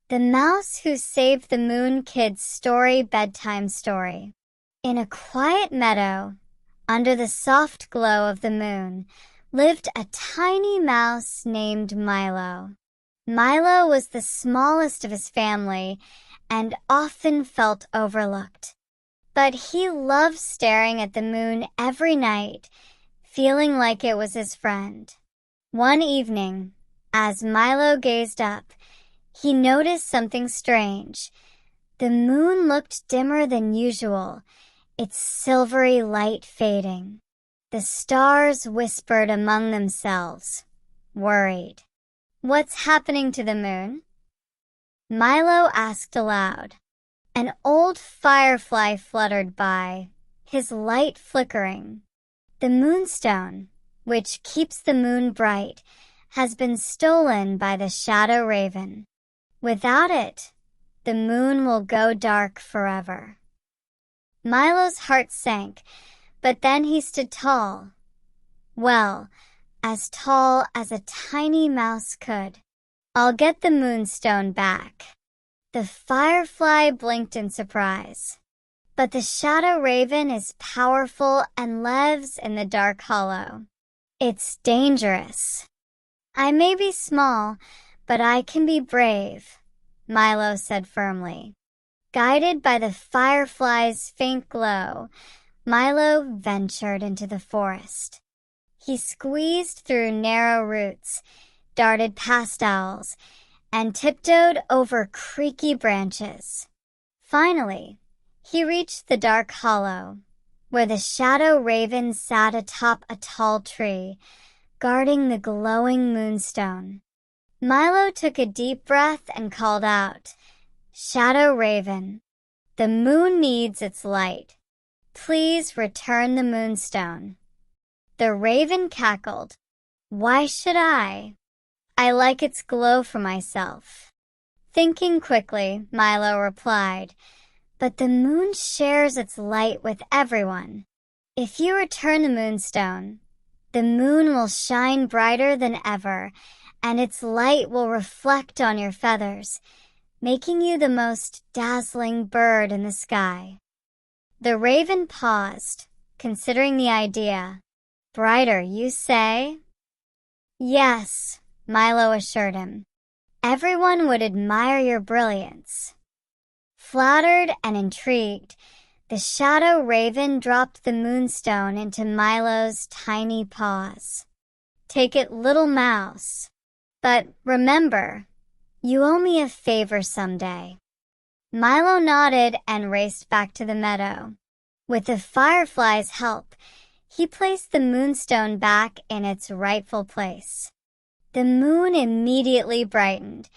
The Mouse Who Saved the Moon Kids Story Bedtime Story. In a quiet meadow, under the soft glow of the moon, lived a tiny mouse named Milo. Milo was the smallest of his family and often felt overlooked. But he loved staring at the moon every night, feeling like it was his friend. One evening, as Milo gazed up, he noticed something strange. The moon looked dimmer than usual, its silvery light fading. The stars whispered among themselves, worried. "What's happening to the moon?" Milo asked aloud. An old firefly fluttered by, his light flickering. The Moonstone, which keeps the moon bright, has been stolen by the shadow raven. Without it, the moon will go dark forever. Milo's heart sank, but then he stood tall. Well, as tall as a tiny mouse could. "I'll get the Moonstone back." The firefly blinked in surprise. "But the shadow raven is powerful and lives in the dark hollow. It's dangerous." "I may be small, but I can be brave," Milo said firmly. Guided by the firefly's faint glow, Milo ventured into the forest. He squeezed through narrow roots, darted past owls, and tiptoed over creaky branches. Finally, he reached the dark hollow, where the shadow raven sat atop a tall tree, guarding the glowing Moonstone. Milo took a deep breath and called out, "Shadow Raven, the moon needs its light. Please return the Moonstone." The raven cackled. "Why should I? I like its glow for myself." Thinking quickly, Milo replied, "But the moon shares its light with everyone. If you return the Moonstone, the moon will shine brighter than ever, and its light will reflect on your feathers, making you the most dazzling bird in the sky." The raven paused, considering the idea. "Brighter, you say?" "Yes," Milo assured him. "Everyone would admire your brilliance." Flattered and intrigued, the shadow raven dropped the Moonstone into Milo's tiny paws. "Take it, little mouse. But remember, you owe me a favor someday." Milo nodded and raced back to the meadow. With the firefly's help, he placed the Moonstone back in its rightful place. The moon immediately brightened,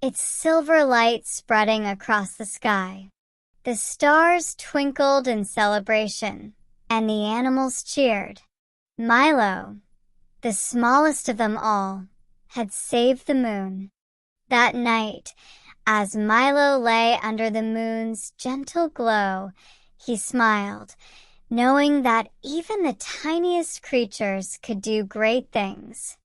its silver light spreading across the sky. The stars twinkled in celebration, and the animals cheered. Milo, the smallest of them all, had saved the moon. That night, as Milo lay under the moon's gentle glow, he smiled, knowing that even the tiniest creatures could do great things.